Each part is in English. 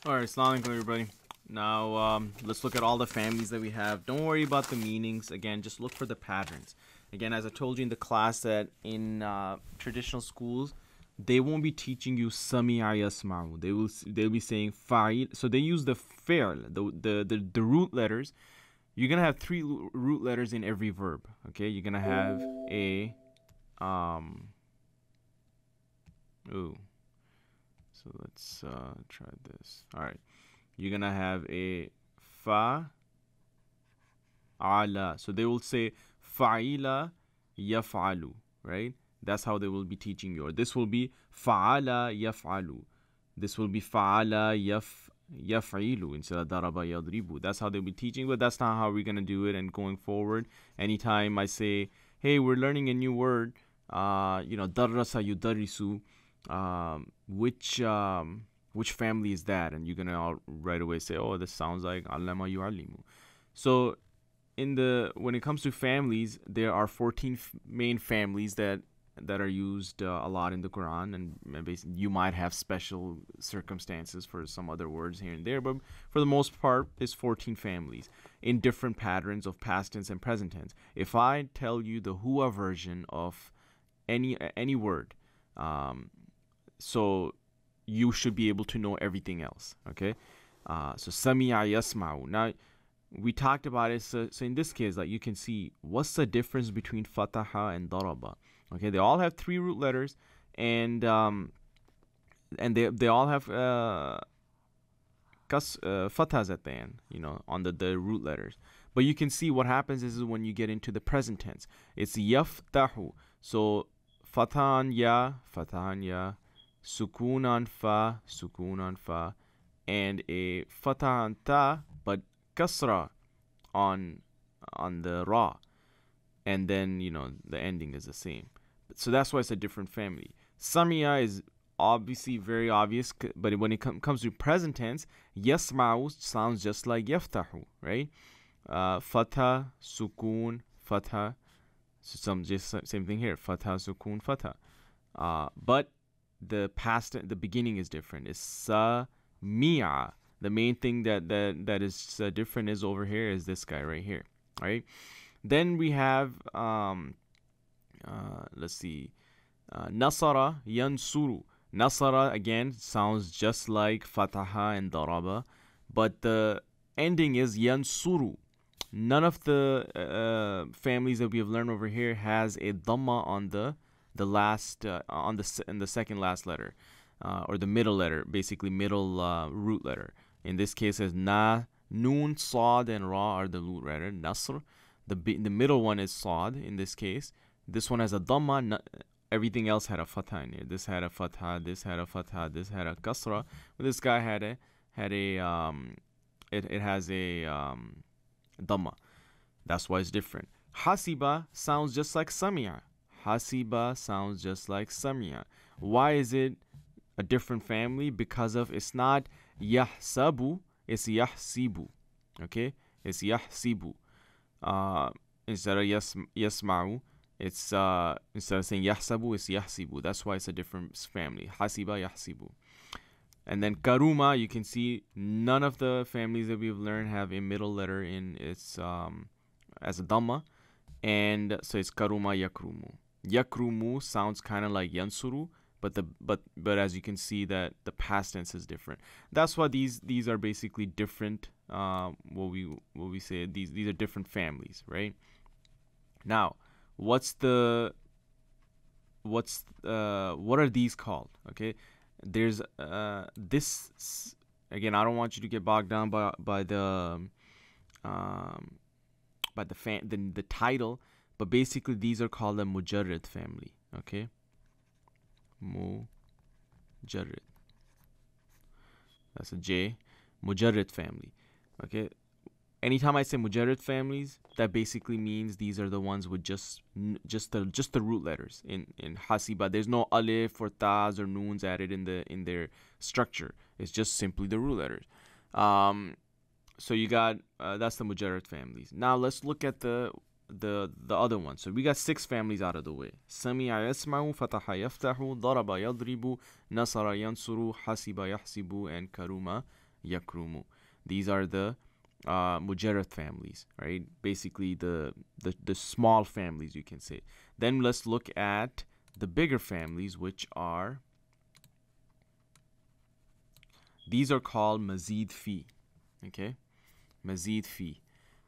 Alright, assalamu alaikum everybody. Now let's look at all the families that we have. Don't worry about the meanings. Again, just look for the patterns. Again, as I told you in the class, that in traditional schools they won't be teaching you sami'a yasma'u. They'll be saying fa'il. So they use the fi'l, the root letters. You're gonna have three root letters in every verb. Okay, you're gonna have a So let's try this. All right, you're gonna have a fa ala. So they will say fa'ila yaf'alu, right? That's how they will be teaching you. Or this will be fa'ala yaf'alu. This will be fa'ala yaf'ilu instead of daraba yadribu. That's how they'll be teaching, but that's not how we're gonna do it. And going forward, anytime I say, hey, we're learning a new word, darrasa yudarisu, which family is that? And you're gonna all right away say, oh, this sounds like allama yu'allimu. So when it comes to families, there are 14 main families that are used a lot in the Quran, and basically you might have special circumstances for some other words here and there, but for the most part, it's 14 families in different patterns of past tense and present tense. If I tell you the huwa version of any word, so you should be able to know everything else. Okay, so sami'a yasma'u. Now we talked about it. So in this case, like, you can see what's the difference between fataha and daraba. Okay, they all have three root letters, and they all have fathas at the end, on the root letters. But you can see what happens is when you get into the present tense, it's yaftahu. So fatahan ya, sukunan fa, and a fatahan ta, but kasra on the ra, and then the ending is the same. So that's why it's a different family. Sami'a is obviously very obvious, but when it comes to present tense, yasma'u sounds just like yaftahu, right? Fatha, sukun, fatha. So same thing here. Fatha, sukun, fatha. But the beginning is different. It's sami'a. The main thing that is different is over here is this guy right here, right? Then we have let's see, nasara yansuru. Nasara again sounds just like fataha and daraba, but the ending is yansuru. None of the families that we have learned over here has a dhamma on the last in the second last letter, or the middle letter, basically middle root letter. In this case, as na, noon, sad, and ra are the root letter. Nasr, the middle one is sad in this case. This one has a dhamma. Everything else had a fatha in here. This had a fatha. This had a fatha. This had a kasra. But this guy it has a dhamma. That's why it's different. Hasiba sounds just like samia. Hasiba sounds just like samia. Why is it a different family? Because of it's not yahsabu, it's yahsibu. Okay, it's yahsibu. Instead of yasma'u, it's instead of saying yahsabu, it's yahsibu. That's why it's a different family. Hasiba, yahsibu. And then karuma, you can see none of the families that we've learned have a middle letter in its as a dhamma, and so it's karuma yakrumu. Yakrumu sounds kind of like yansuru, but as you can see that the past tense is different. That's why these are basically different. What we say, these are different families, right? Now, what are these called? Okay, there's this again. I don't want you to get bogged down by the title, but basically these are called a mujarrid family. Okay, mujarrid. That's a J. Mujarrid family. Okay. Anytime I say mujarrid families, that basically means these are the ones with just the root letters in hasiba. There's no alif or tas or noons added in their structure. It's just simply the root letters. So you got that's the mujarrid families. Now let's look at the other one. So we got 6 families out of the way. Sami'a yasma'u, fataha yaftahu, daraba yadribu, nasara yansuru, hasiba yahsibu, and karuma yakrumu. These are the mujarrad families, right? Basically the small families, you can say. Then let's look at the bigger families, which are, these are called mazid fi. Okay, mazid fi.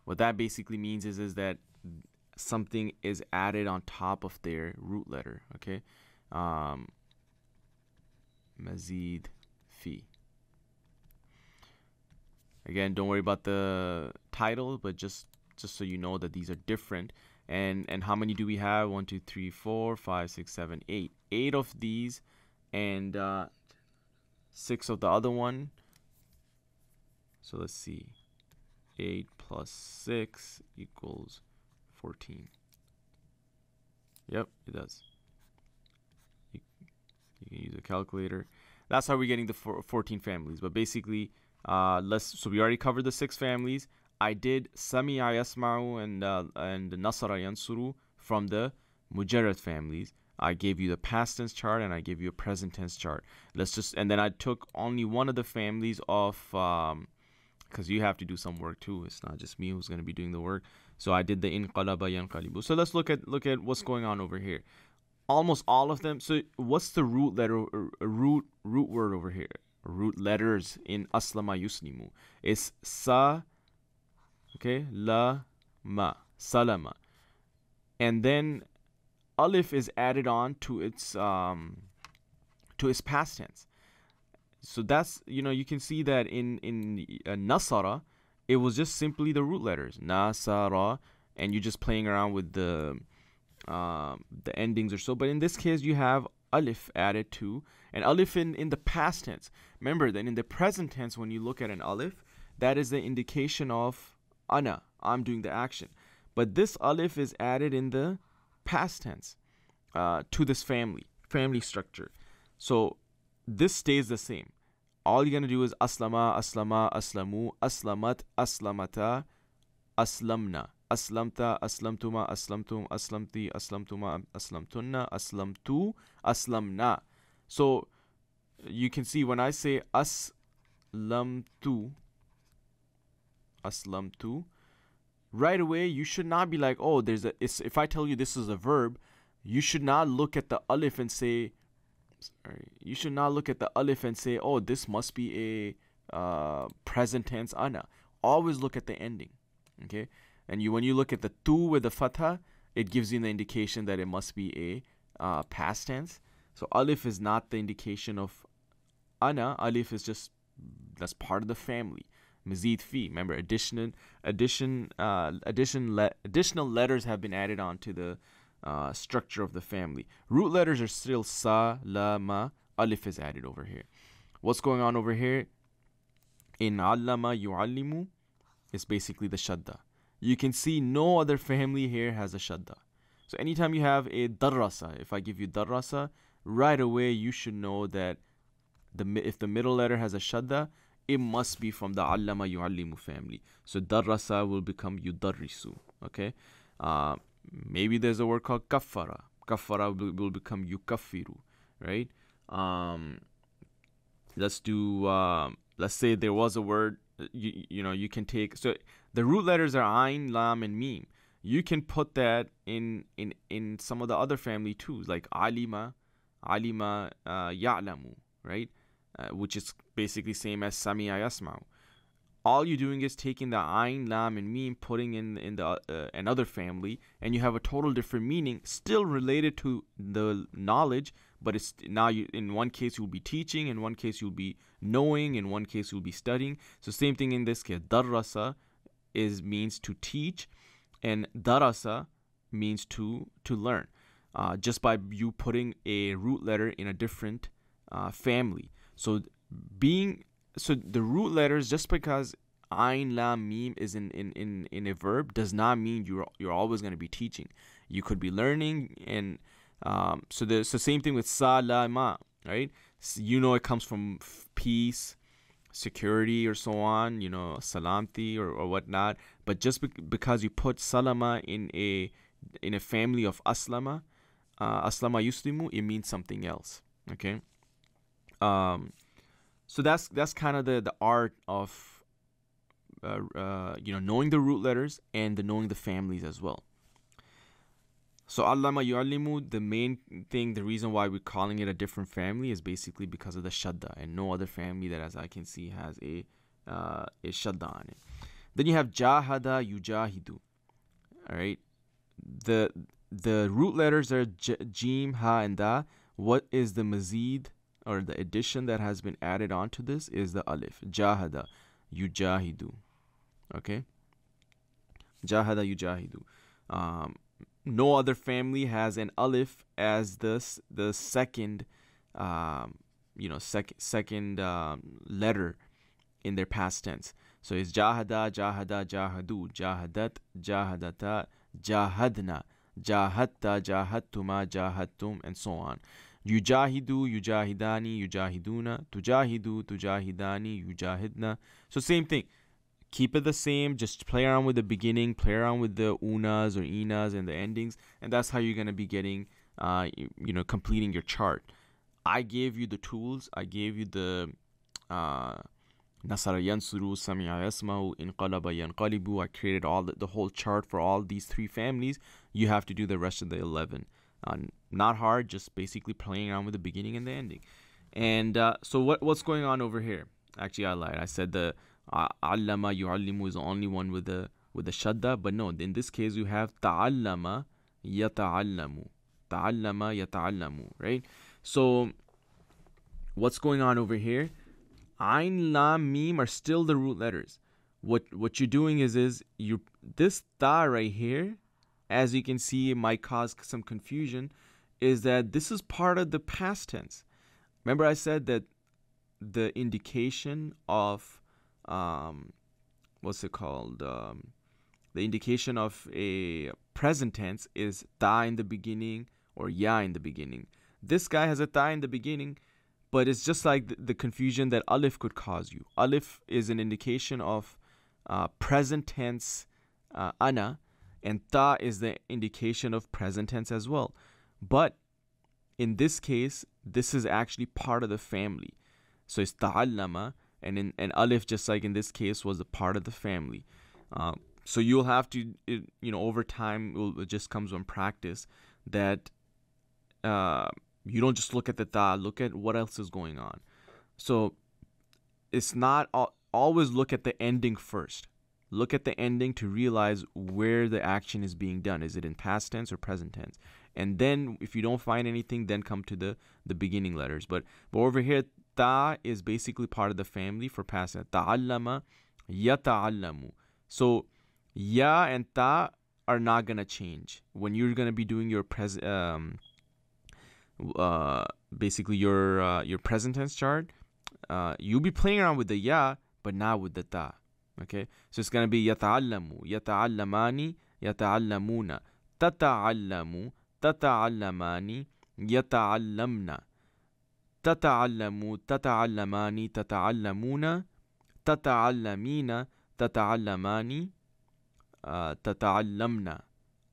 What that basically means is that something is added on top of their root letter. Okay, mazid fi. Again, don't worry about the title, but just so you know that these are different. And how many do we have? 1, 2, 3, 4, 5, 6, 7, 8. 8 of these, and 6 of the other one. So let's see. 8 plus 6 equals 14. Yep, it does. You can use a calculator. That's how we're getting the 14 families. But basically, so we already covered the 6 families. I did Sami'a Yasma'u and Nasara Yansuru from the Mujarrad families. I gave you the past tense chart and I gave you a present tense chart. And then I took only one of the families of, because you have to do some work too. It's not just me who's going to be doing the work. So I did the inqalaba yanqalibu. So let's look at what's going on over here. Almost all of them. So what's the root letter, root word over here? Root letters in aslama yuslimu. It's sa, okay, la, ma, salama. And then alif is added on to its past tense. So that's, you can see that in nasara, it was just simply the root letters, nasara, and you're just playing around with the endings or so. But in this case, you have alif added to, and alif in the past tense. Remember that in the present tense, when you look at an alif, that is the indication of ana, I'm doing the action. But this alif is added in the past tense to this family structure. So this stays the same. All you're going to do is aslama, aslama, aslamu, aslamat, aslamata, aslamna, aslamta, aslamtuma, aslamtum, aslamti, aslamtuma, aslamtunna, aslamtu, aslamna. So you can see when I say aslamtu, right away you should not be like, oh, if I tell you this is a verb, you should not look at the alif and say, oh, this must be a present tense ana. Always look at the ending, okay? And when you look at the tu with the fatha, it gives you the indication that it must be a past tense. So alif is not the indication of ana. Alif is just, that's part of the family. Mazid fi. Remember, additional letters have been added on to the structure of the family. Root letters are still sa, la, ma. Alif is added over here. What's going on over here? In allama yu'allimu, it's basically the shadda. You can see no other family here has a shadda. So anytime you have a darrasa, if I give you darrasa, right away you should know that if the middle letter has a shadda, it must be from the allama yu'allimu family. So darrasa will become yudarrisu. Okay. Maybe there's a word called kaffara. Kaffara will become yukaffiru, right? Let's say there was a word, you can take, so the root letters are ayn, lam, and mim. You can put that in some of the other family too, like alima, ya'lamu, right? Which is basically same as sami'a yasma'u. All you're doing is taking the ayn, lam, and mim, putting in the another family, and you have a total different meaning, still related to the knowledge, but it's now in one case you'll be teaching, in one case you'll be knowing, in one case you'll be studying. So same thing in this case. Darrasa means to teach, and darasa means to learn. Just by you putting a root letter in a different family. So the root letters, just because ayn, lam, mim is in a verb, does not mean you're always going to be teaching. You could be learning, and so the same thing with sa, la, ma, right? So it comes from peace, security, or so on. Salamti or whatnot. But just because you put salama in a family of aslama yuslimu, it means something else. Okay. So that's kind of the art of knowing the root letters and knowing the families as well. So allama yu'allimu, the main thing, the reason why we're calling it a different family is basically because of the shadda, and no other family that, as I can see, has a shadda on it. Then you have jahada yujahidu. All right, the root letters are jim, ha, and da. What is the mazid, or the addition that has been added onto this, is the alif. Jahada yujahidu. Okay, jahada yujahidu. No other family has an alif as the second second letter in their past tense. So it's jahada, jahada, jahadu, jahadat, jahadata, jahadna, jahatta, jahattuma, jahattum, and so on. Yujahidu, yujahidani, yujahiduna, tujahidu, tujahidani, yujahidna. So same thing. Keep it the same. Just play around with the beginning, play around with the unas or inas and the endings, and that's how you're gonna be getting, completing your chart. I gave you the tools. I gave you the Nasara yansuru, sami'a yasma'u, inqalaba yanqalibu. I created all the whole chart for all these three families. You have to do the rest of the 11. Not hard, just basically playing around with the beginning and the ending. And so what's going on over here? Actually, I lied. I said the allama yu'allimu is the only one with the shadda, but no, in this case you have ta'allama yata'allamu. Ta'allama yata'allamu, right? So what's going on over here? Ain, lam, mim are still the root letters. What you're doing is this ta right here, as you can see, it might cause some confusion, is that this is part of the past tense. Remember I said that the indication of what's it called? The indication of a present tense is ta in the beginning or ya in the beginning. This guy has a ta in the beginning, but it's just like the confusion that alif could cause you. Alif is an indication of present tense ana, and ta is the indication of present tense as well. But in this case, this is actually part of the family. So it's ta'allama, and alif, just like in this case, was a part of the family. So you'll have to, over time, it just comes from practice that you don't just look at the ta, look at what else is going on. So it's not always look at the ending first. Look at the ending to realize where the action is being done. Is it in past tense or present tense? And then if you don't find anything, then come to the beginning letters. But over here, ta is basically part of the family for past tense. Ta'allama yata'allamu. So ya and ta are not gonna change when you're gonna be doing your basically your present tense chart. You'll be playing around with the ya, but not with the ta. Okay, so it's gonna be yata'allamu, yata'allamani, yata'allamuna, tata'allamu, tata'allamani, yata'allamna, tata'allamu, tata'allamani, tata'allamuna, tata'allamina, tata'allamani, tata'allamna,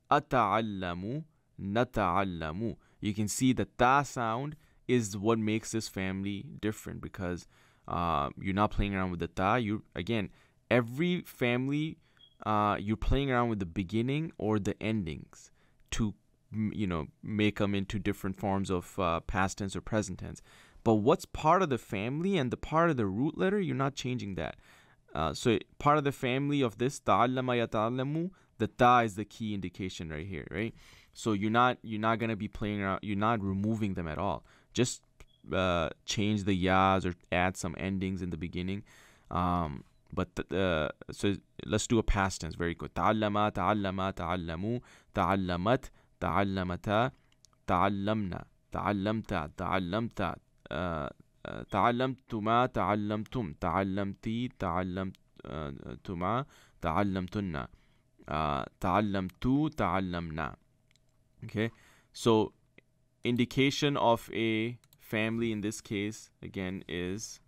ata'allamu, nata'allamu. You can see the ta sound is what makes this family different, because you're not playing around with the ta. Every family, you're playing around with the beginning or the endings to, make them into different forms of past tense or present tense. But what's part of the family and the part of the root letter, you're not changing that. So part of the family of this, ta'allama yata'allamu, the ta is the key indication right here, right? So you're not gonna be playing around. You're not removing them at all. Just change the yas or add some endings in the beginning. So let's do a past tense. Very good. Ta'allama, ta'allama, ta'allamu, ta'allamat, ta'allamata, ta'allamna, ta'allamta, ta'allamta, ta'allamtuma, ta'allamtum, ta'allamti, ta'allamtuma, ta'allamtunna, ta'allamtu, ta'allamna. Okay, so indication of a family in this case again is,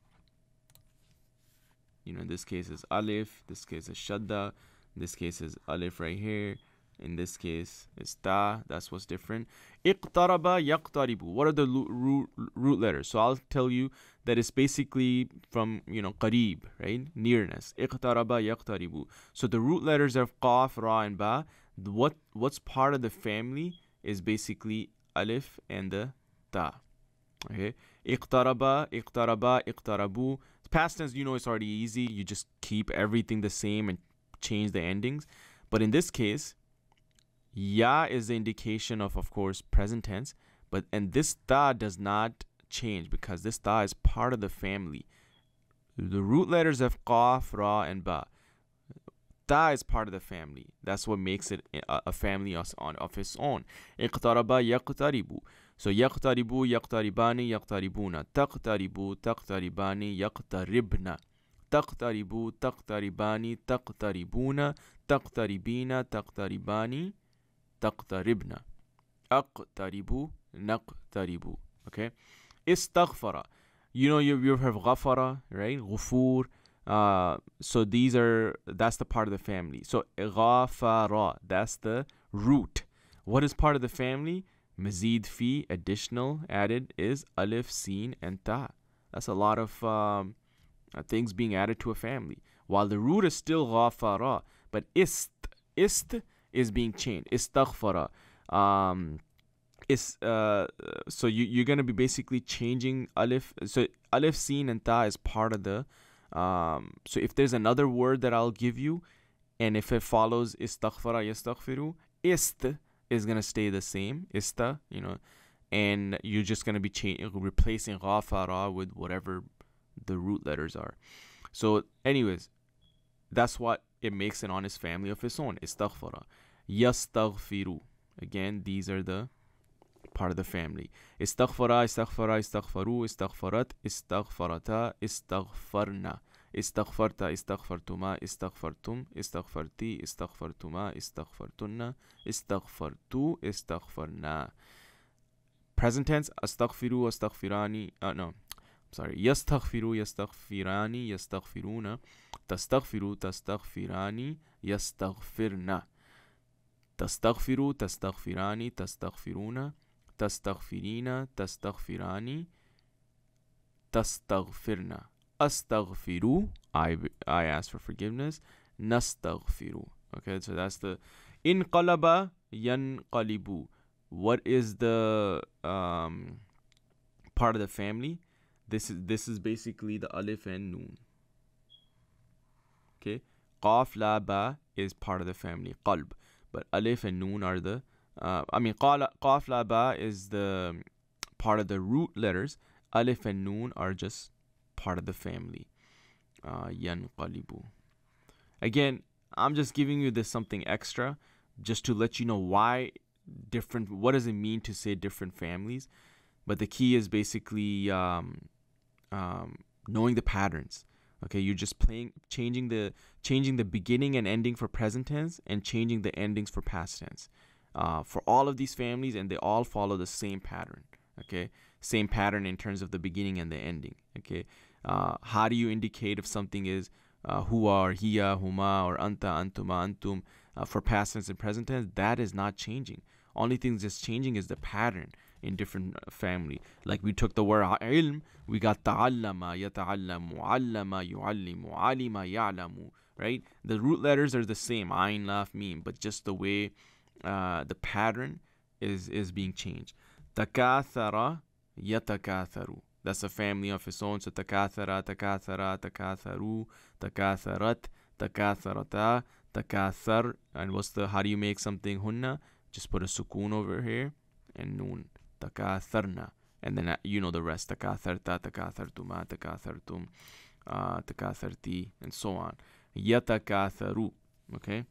in this case is alif, this case is shadda, this case is alif right here, in this case is ta. That's what's different. Iqtaraba yaqtaribu. What are the root letters? So I'll tell you that it's basically from, qareeb, right? Nearness. Iqtaraba yaqtaribu. So the root letters of qaf, ra, and ba. What's part of the family is basically alif and the ta. Okay. Iqtaraba, iqtaraba, iqtarabu. Past tense, it's already easy. You just keep everything the same and change the endings. But in this case, ya is the indication of course, present tense. And this ta does not change because this ta is part of the family. The root letters of qaf, ra, and ba. Ta is part of the family. That's what makes it a family of its own. Iqtaraba yaqtaribu. So yaqtaribu, yaqtaribani, yaqtaribuna. Taqtaribu, taqtaribani, yaqtaribna. Taqtaribu, taqtaribani, taqtaribuna. Taqtaribina, taqtaribani, taqtaribna. Aqtaribu, naqtaribu. Okay. Istaghfara. You've heard of ghafara, right? Ghufur. So that's the part of the family. So ghafara, that's the root. What is part of the family? Mazid fi, additional, added, is alif, sin, and ta. That's a lot of things being added to a family. While the root is still ghafara, but ist is being changed. Istaghfara. So you're going to be basically changing alif. So alif, sin, and ta is part of the so if there's another word that I'll give you, and if it follows istaghfara, yastaghfiru, ist is going to stay the same, ista, and you're just going to be replacing ghafara with whatever the root letters are. So anyways, that's what it makes an honest family of its own. Istaghfara, yastaghfiru. Again, these are the part of the family. Istaghfara, istaghfara, istaghfaru, istaghfarat, istaghfarata, istaghfarna. Istaghfarta, istaghfartuma, istaghfartum, istaghfarti, istaghfartuma, istaghfartunna, istaghfartu, istaghfarna. Present tense, astaghfiru, astaghfirani. Yastaghfiru, yastaghfirani, yastaghfiruna. Tastaghfiru, tastaghfirani, yastaghfirna. Tastaghfiru, tastaghfirani, tastaghfiruna. Tastaghfirina, tastaghfirani, tastaghfirna. Astaghfiru, I ask for forgiveness. Nastaghfiru. Okay, so that's the inqalaba yanqalibu. What is the part of the family? This is basically the alif and noon. Okay, qaf la ba is part of the family, qalb, but alif and noon are the qaf la ba is the part of the root letters. Alif and noon are just part of the family. Yanqalibu. Again, I'm just giving you this something extra just to let you know what does it mean to say different families. But the key is basically knowing the patterns. Okay, you're just changing the beginning and ending for present tense and changing the endings for past tense. For all of these families, and they all follow the same pattern. Okay, same pattern in terms of the beginning and the ending. Okay, how do you indicate if something is huwa or hiya, huma, or anta, antuma, antum for past tense and present tense? That is not changing. Only thing that's changing is the pattern in different family. Like we took the word ilm, we got ta'allama, yata'allamu, allama, yu'allimu, alima, ya'lamu, right? The root letters are the same, ayn, laf, mim, but just the way the pattern is being changed. Takathara, yatakatharu. That's a family of its own. So takathara, takathara, takatharu, takatharat, takatharata, takathar. And how do you make something hunna? Just put a sukoon over here and noon. Takatharna. And then the rest. Takatharta, takathartuma, takathartum, takatharti, and so on. Yatakatharu. Okay?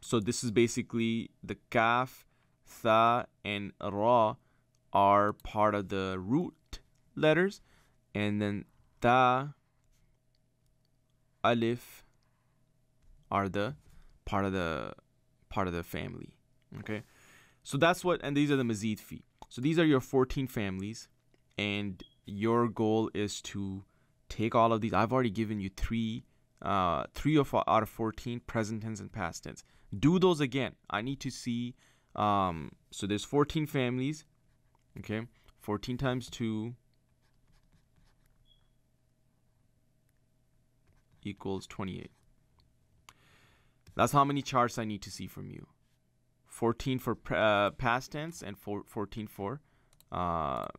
So this is basically the kaf, tha, and ra are part of the root letters, and then ta, alif are the part of the family. Okay, so that's and these are the mazid fi. So these are your 14 families, and your goal is to take all of these. I've already given you 3 out of 14 present tense and past tense. Do those again. I need to see. So there's 14 families. Okay, 14 times 2 equals 28. That's how many charts I need to see from you. 14 for past tense and 14 for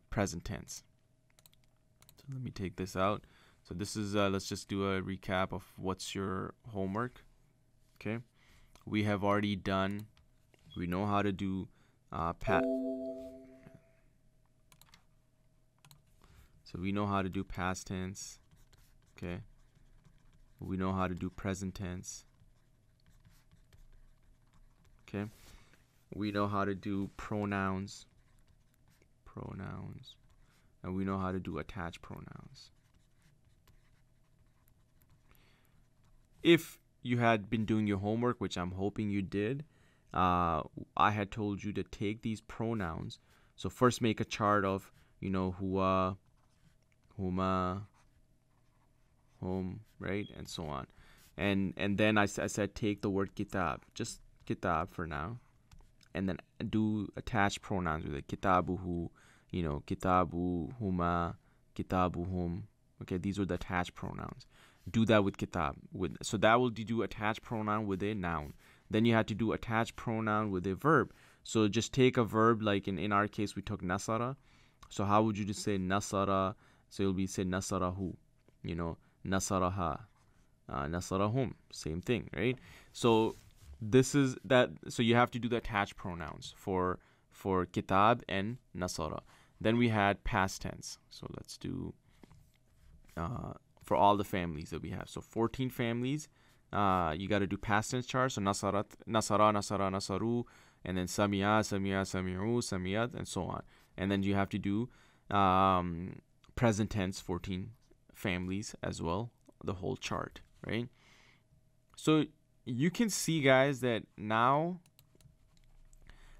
present tense. So let me take this out. So this is, let's just do a recap of what's your homework. Okay. We have already done, we know how to do so we know how to do past tense. Okay. We know how to do present tense. Okay. We know how to do pronouns. And we know how to do attached pronouns. If you had been doing your homework, which I'm hoping you did, I had told you to take these pronouns. So first make a chart of, hua, huma, hum, right? And so on. And then I said take the word kitab. Just kitab for now. And then do attached pronouns with it. Kitabuhu, kitabu, huma, kitabuhum. Okay, these are the attached pronouns. Do that with kitab. So that will do attached pronoun with a noun. Then you have to do attached pronoun with a verb. So just take a verb, like in our case, we took nasara. So how would you just say nasara? So you'll be say nasarahu, nasaraha, nasarahum. Same thing, right? So this is that. So you have to do the attached pronouns for kitab and nasara. Then we had past tense. So let's do for all the families that we have. So 14 families. You got to do past tense chart. So nasarat, nasara, nasara, nasaru, and then samia, samia, sami'u, samiyat, and so on. And then you have to do present tense 14 families as well, the whole chart, right? So you can see, guys, that now,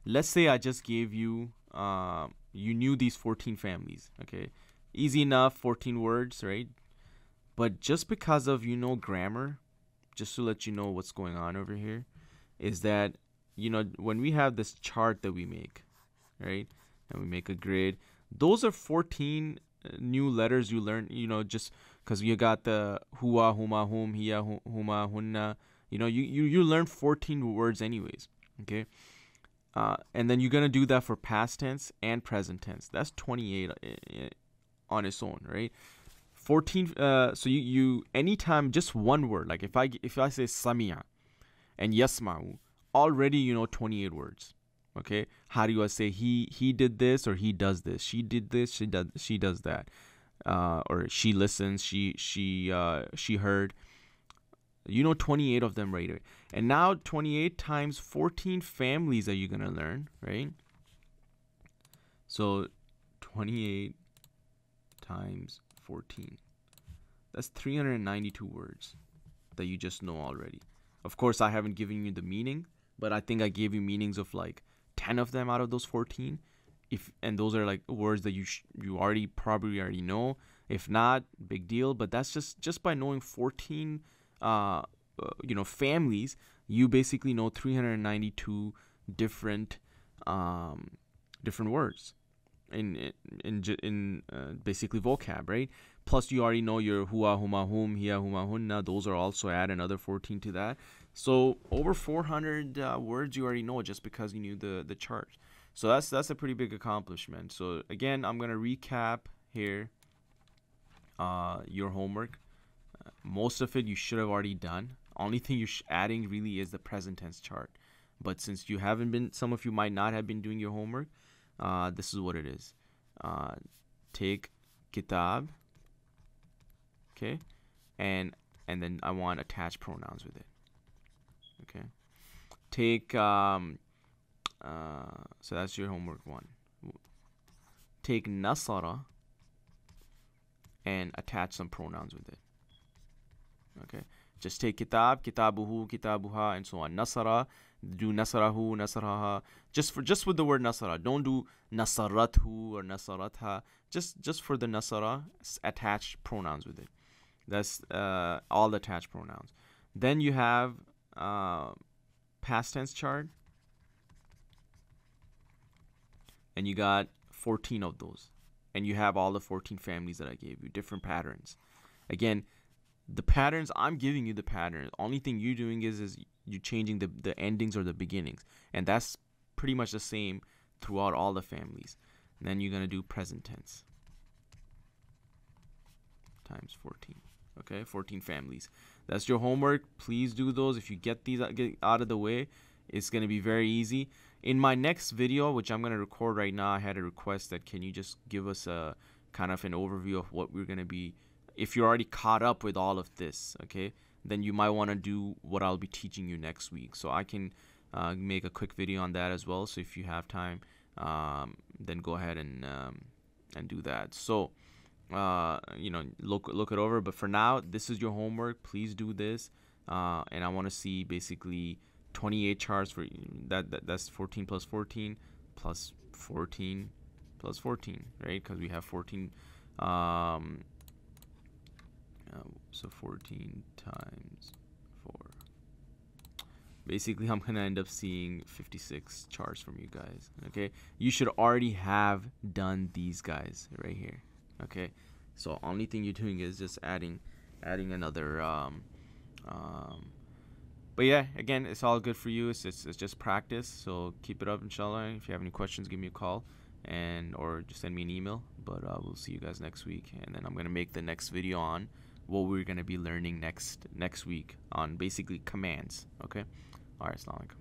let's say I just gave you, you knew these 14 families, okay? Easy enough, 14 words, right? But just because of, grammar, just to let you know what's going on over here, is that, when we have this chart that we make, right? And we make a grid, those are 14 new letters you learn, just because you got the hua, huma, hum, hiya, huma, hunna, you learn 14 words anyways, okay? And then you're going to do that for past tense and present tense. That's 28 on its own, right? 14, so you anytime just one word, like if I say samia and yasma'u, already 28 words. Okay, how do I say he did this or he does this? She did this, she does that, or she listens, she heard. 28 of them right there. And now 28 times 14 families that you're gonna learn, right? So 28 times 14. That's 392 words that you just know already. Of course, I haven't given you the meaning, but I think I gave you meanings of like 10 of them out of those 14. And those are like words that you probably already know. If not, big deal. But that's just by knowing 14 families, you basically know 392 different words in basically vocab, right? Plus you already know your hua, huma, hum, hiya, huma, hunna. Those are also add another 14 to that. So over 400 words you already know just because you knew the chart. So that's a pretty big accomplishment. So again, I'm gonna recap here your homework. Most of it you should have already done. Only thing you're adding really is the present tense chart. But since you haven't been, some of you might not have been doing your homework, this is what it is. Take kitab, okay, and then I want attached pronouns with it. Okay, take so that's your homework one. Take nasara and attach some pronouns with it. Okay, just take kitab, kitabuhu, kitabuha, and so on. Nasara, do nasarahu, nasaraha. Just with the word nasara. Don't do nasarathu or nasaratha. Just for the nasara, attach pronouns with it. That's all the attached pronouns. Then you have past tense chart, and you got 14 of those, and you have all the 14 families that I gave you, different patterns. Again, the patterns, I'm giving you the patterns. Only thing you're doing is you're changing the endings or the beginnings, and that's pretty much the same throughout all the families. And then you're gonna do present tense times 14. Okay, 14 families. That's your homework. Please do those. If you get these out of the way, it's gonna be very easy. In my next video, which I'm gonna record right now, I had a request that can you just give us a kind of an overview of what we're gonna be. If you're already caught up with all of this, okay, then you might want to do what I'll be teaching you next week. So I can make a quick video on that as well. So if you have time, then go ahead and do that. So look it over. But for now, this is your homework. Please do this, and I want to see basically 28 charts for that's 14 plus 14 plus 14 plus 14, right? Because we have 14. So 14 times 4. Basically, I'm going to end up seeing 56 charts from you guys. Okay. You should already have done these guys right here. Okay. So only thing you're doing is just adding another. But yeah, again, it's all good for you. It's just practice. So keep it up, inshallah. If you have any questions, give me a call or just send me an email. But we'll see you guys next week. And then I'm going to make the next video on what we're going to be learning next week on basically commands. Okay. All right. Assalamu alaikum.